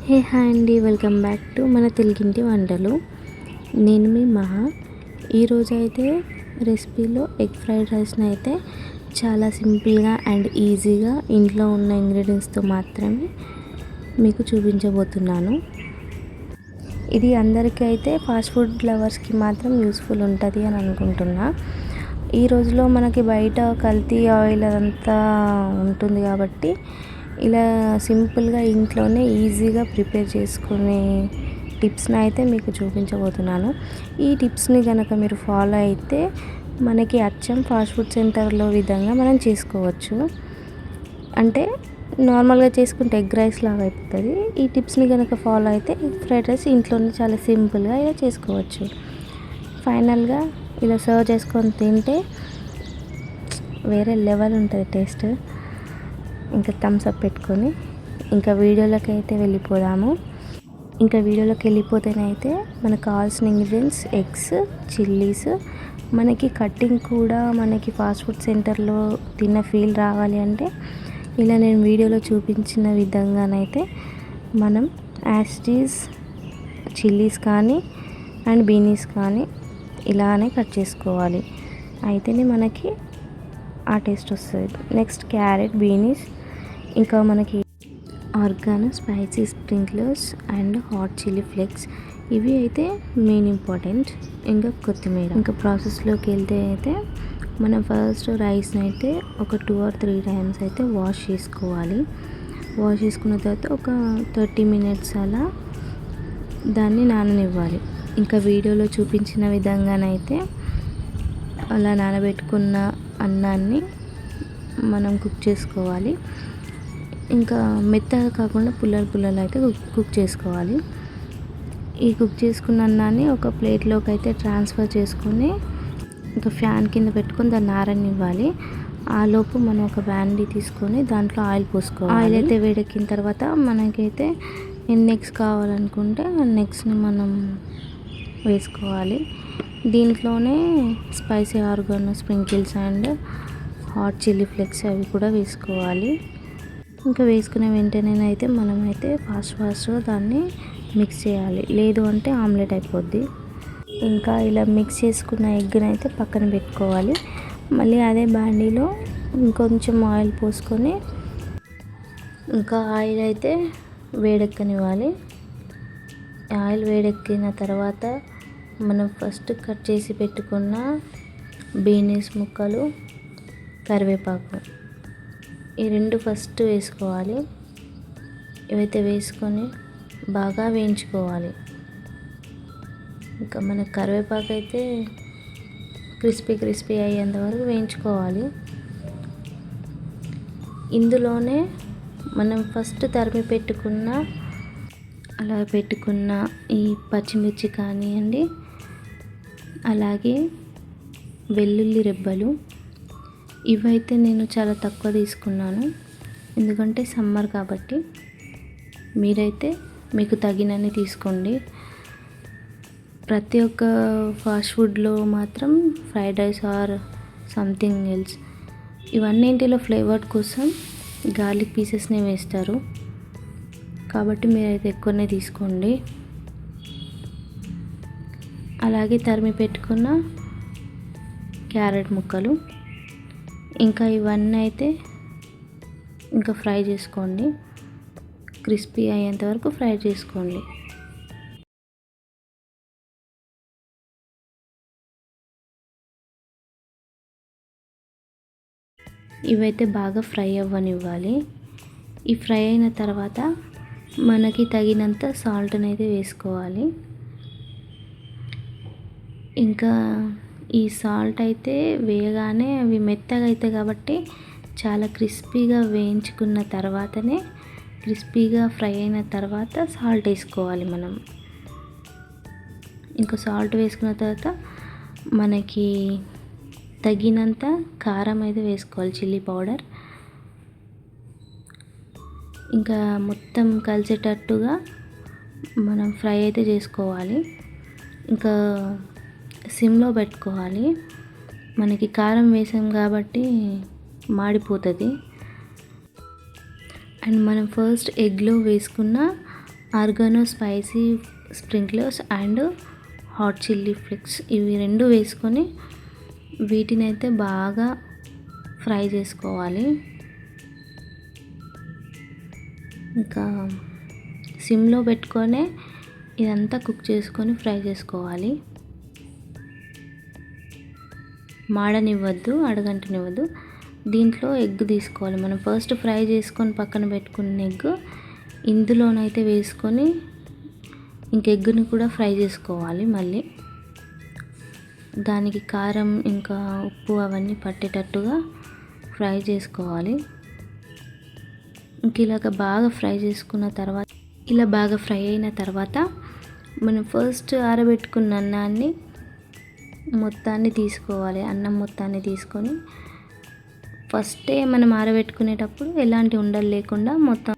Hi అండి, welcome back to మన తెలుగింటి వంటలు. నేను మీ మహా. ఈరోజు అయితే రెసిపీలో ఎగ్ ఫ్రైడ్ రైస్ని అయితే చాలా సింపుల్గా అండ్ ఈజీగా ఇంట్లో ఉన్న ఇంగ్రీడియంట్స్తో మాత్రమే మీకు చూపించబోతున్నాను. ఇది అందరికీ అయితే ఫాస్ట్ ఫుడ్ లవర్స్కి మాత్రం యూస్ఫుల్ ఉంటుంది అని అనుకుంటున్నా. ఈ రోజులో మనకి బయట కల్తీ ఆయిల్ అదంతా ఉంటుంది కాబట్టి ఇలా సింపుల్గా ఇంట్లోనే ఈజీగా ప్రిపేర్ చేసుకునే టిప్స్ని అయితే మీకు చూపించబోతున్నాను. ఈ టిప్స్ని కనుక మీరు ఫాలో అయితే మనకి అచ్చం ఫాస్ట్ ఫుడ్ సెంటర్లో విధంగా మనం చేసుకోవచ్చు. అంటే నార్మల్గా చేసుకుంటే ఎగ్ రైస్ లాగా అయిపోతుంది. ఈ టిప్స్ని కనుక ఫాలో అయితే ఎగ్ ఫ్రైడ్ రైస్ ఇంట్లోనే చాలా సింపుల్గా ఇలా చేసుకోవచ్చు. ఫైనల్గా ఇలా సర్వ్ చేసుకొని తింటే వేరే లెవెల్ ఉంటుంది టేస్ట్. ఇంకా థమ్స్ అప్ పెట్టుకొని ఇంకా వీడియోలోకి అయితే వెళ్ళిపోదాము. ఇంకా వీడియోలోకి వెళ్ళిపోతేనైతే మనకు కావాల్సిన ఇంగ్రీడియంట్స్ ఎగ్స్, చిల్లీస్, మనకి కటింగ్ కూడా మనకి ఫాస్ట్ ఫుడ్ సెంటర్లో తిన్న ఫీల్ రావాలి అంటే ఇలా నేను వీడియోలో చూపించిన విధంగానైతే మనం యాస్టీస్ చిల్లీస్ కానీ అండ్ బీనీస్ కానీ ఇలానే కట్ చేసుకోవాలి. అయితేనే మనకి ఆ టేస్ట్ వస్తుంది. నెక్స్ట్ క్యారెట్, బీనీస్, ఇంకా మనకి organo spicy sprinklers and hot chilli flakes, ఇవి అయితే మెయిన్ ఇంపార్టెంట్. ఇంకా కొత్తిమీర. ఇంకా ప్రాసెస్లోకి వెళ్తే అయితే మనం ఫస్ట్ రైస్ని అయితే ఒక 2 or 3 టైమ్స్ అయితే వాష్ చేసుకోవాలి. వాష్ చేసుకున్న తర్వాత ఒక 30 minutes అలా దాన్ని నాననివ్వాలి. ఇంకా వీడియోలో చూపించిన విధంగానైతే అలా నానబెట్టుకున్న అన్నాన్ని మనం కుక్ చేసుకోవాలి. ఇంకా మెత్తగా కాకుండా పుల్లలు అయితే కుక్ చేసుకోవాలి. ఈ కుక్ చేసుకున్న అన్నాన్ని ఒక ప్లేట్లోకి అయితే ట్రాన్స్ఫర్ చేసుకొని ఇంకా ఫ్యాన్ కింద పెట్టుకొని దాన్ని ఆరనివ్వాలి. ఆలోపు మనం ఒక బాండీ తీసుకొని దాంట్లో ఆయిల్ పోసుకోవాలి. ఆయిల్ అయితే వేడెక్కిన తర్వాత మనకైతే ఎన్ని ఎగ్స్ కావాలనుకుంటే అన్ని ఎగ్స్ని మనం వేసుకోవాలి. దీంట్లోనే spicy oregano sprinkles and hot chilli flakes అవి కూడా వేసుకోవాలి. ఇంకా వేసుకున్న వెంటనేనైతే మనమైతే ఫాస్ట్గా దాన్ని మిక్స్ చేయాలి, లేదు అంటే ఆమ్లెట్ అయిపోద్ది. ఇంకా ఇలా మిక్స్ చేసుకున్న ఎగ్ని అయితే పక్కన పెట్టుకోవాలి. మళ్ళీ అదే బాండీలో ఇంకొంచెం ఆయిల్ పోసుకొని ఇంకా ఆయిల్ అయితే వేడెక్కనివ్వాలి. ఆయిల్ వేడెక్కిన తర్వాత మనం ఫస్ట్ కట్ చేసి పెట్టుకున్న బీనీస్ ముక్కలు, కరివేపాకు, ఈ రెండు ఫస్ట్ వేసుకోవాలి. ఇవైతే వేసుకొని బాగా వేయించుకోవాలి. ఇంకా మన కరివేపాకు అయితే క్రిస్పీ అయ్యేంత వరకు వేయించుకోవాలి. ఇందులోనే మనం ఫస్ట్ తరిమి పెట్టుకున్న ఈ పచ్చిమిర్చి కానివ్వండి, అలాగే వెల్లుల్లి రెబ్బలు, ఇవైతే నేను చాలా తక్కువ తీసుకున్నాను ఎందుకంటే సమ్మర్ కాబట్టి. మీరైతే మీకు తగినన్ని తీసుకోండి. ప్రతి ఒక్క ఫాస్ట్ ఫుడ్లో మాత్రం fried rice or something else ఇవన్నింటిలో ఫ్లేవర్ కోసం గార్లిక్ పీసెస్నే వేస్తారు కాబట్టి మీరైతే ఎక్కువనే తీసుకోండి. అలాగే తరిమి పెట్టుకున్న క్యారెట్ ముక్కలు, ఇంకా ఇవన్నీ అయితే ఇంకా ఫ్రై చేసుకోండి. క్రిస్పీ అయ్యేంత వరకు ఫ్రై చేసుకోండి. ఇవైతే బాగా ఫ్రై అవ్వనివ్వాలి. ఈ ఫ్రై అయిన తర్వాత మనకి తగినంత సాల్ట్ని అయితే వేసుకోవాలి. ఇంకా ఈ సాల్ట్ అయితే వేయగానే అవి మెత్తగా అవుతాయి కాబట్టి చాలా క్రిస్పీగా వేయించుకున్న తర్వాతనే, క్రిస్పీగా ఫ్రై అయిన తర్వాత సాల్ట్ వేసుకోవాలి మనం. ఇంకా సాల్ట్ వేసుకున్న తర్వాత మనకి తగినంత కారం అయితే వేసుకోవాలి, చిల్లీ పౌడర్. ఇంకా మొత్తం కలిసేటట్టుగా మనం ఫ్రై అయితే చేసుకోవాలి. ఇంకా సిమ్లో పెట్టుకోవాలి. మనకి కారం వేసాం కాబట్టి మాడిపోతుంది. అండ్ మనం ఫస్ట్ ఎగ్లో వేసుకున్న organo spicy sprinklers and hot chilli flakes ఇవి రెండు వేసుకొని వీటిని అయితే బాగా ఫ్రై చేసుకోవాలి. ఇంకా సిమ్లో పెట్టుకొని ఇదంతా కుక్ చేసుకొని ఫ్రై చేసుకోవాలి. మాడనివ్వద్దు, అడగంటనివ్వద్దు. దీంట్లో ఎగ్ తీసుకోవాలి. మనం ఫస్ట్ ఫ్రై చేసుకొని పక్కన పెట్టుకున్న ఎగ్ ఇందులోనైతే వేసుకొని ఇంక ఎగ్గుని కూడా ఫ్రై చేసుకోవాలి. మళ్ళీ దానికి కారం ఇంకా ఉప్పు అవన్నీ పట్టేటట్టుగా ఫ్రై చేసుకోవాలి. ఇంక ఇలాగ బాగా ఫ్రై చేసుకున్న తర్వాత, ఇలా బాగా ఫ్రై అయిన తర్వాత మనం ఫస్ట్ ఆరబెట్టుకున్న అన్నాన్ని మొత్తాన్ని తీసుకోవాలి. అన్నం మొత్తాన్ని తీసుకొని ఫస్టే మనం ఆరబెట్టుకునేటప్పుడు ఎలాంటి ఉండలు లేకుండా మొత్తం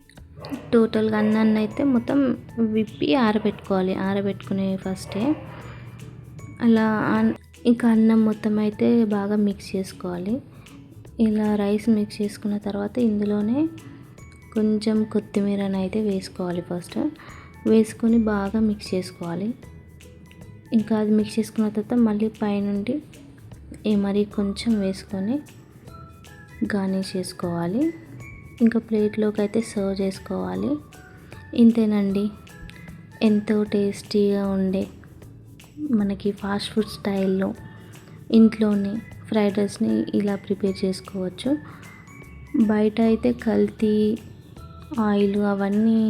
టోటల్గా అన్నాన్ని అయితే మొత్తం విప్పి ఆరబెట్టుకోవాలి. ఆరబెట్టుకునే ఫస్టే అలా ఇంకా అన్నం మొత్తం అయితే బాగా మిక్స్ చేసుకోవాలి. ఇలా రైస్ మిక్స్ చేసుకున్న తర్వాత ఇందులోనే కొంచెం కొత్తిమీరని అయితే వేసుకోవాలి. ఫస్ట్ వేసుకొని బాగా మిక్స్ చేసుకోవాలి. ఇంకా అది మిక్స్ చేసుకున్న తర్వాత మళ్ళీ పైనుండి మరీ కొంచెం వేసుకొని గార్నిష్ చేసుకోవాలి. ఇంకా ప్లేట్లోకి అయితే సర్వ్ చేసుకోవాలి. ఇంతేనండి, ఎంతో టేస్టీగా ఉండే మనకి ఫాస్ట్ ఫుడ్ స్టైల్లో ఇంట్లోనే ఫ్రైడ్ రైస్ని ఇలా ప్రిపేర్ చేసుకోవచ్చు. బయట అయితే కల్తీ ఆయిల్ అవన్నీ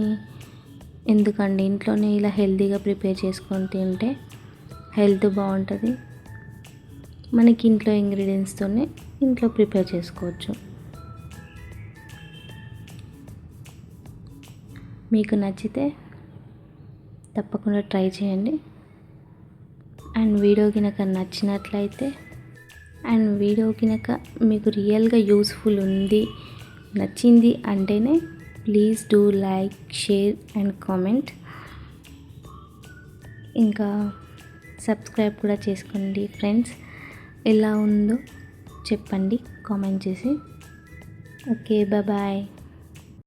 ఎందుకండి, ఇంట్లోనే ఇలా హెల్తీగా ప్రిపేర్ చేసుకొని తింటే హెల్త్ బాగుంటుంది. మనకి ఇంట్లో ఇంగ్రీడియంట్స్తోనే ఇంట్లో ప్రిపేర్ చేసుకోవచ్చు. మీకు నచ్చితే తప్పకుండా ట్రై చేయండి. అండ్ వీడియో కనుక నచ్చినట్లయితే అండ్ వీడియో కనుక మీకు రియల్గా యూస్ఫుల్ ఉంది, నచ్చింది అంటేనే please do like, share and comment. ఇంకా సబ్స్క్రైబ్ కూడా చేసుకోండి ఫ్రెండ్స్. ఎలా ఉందో చెప్పండి కామెంట్ చేసి. Okay, bye.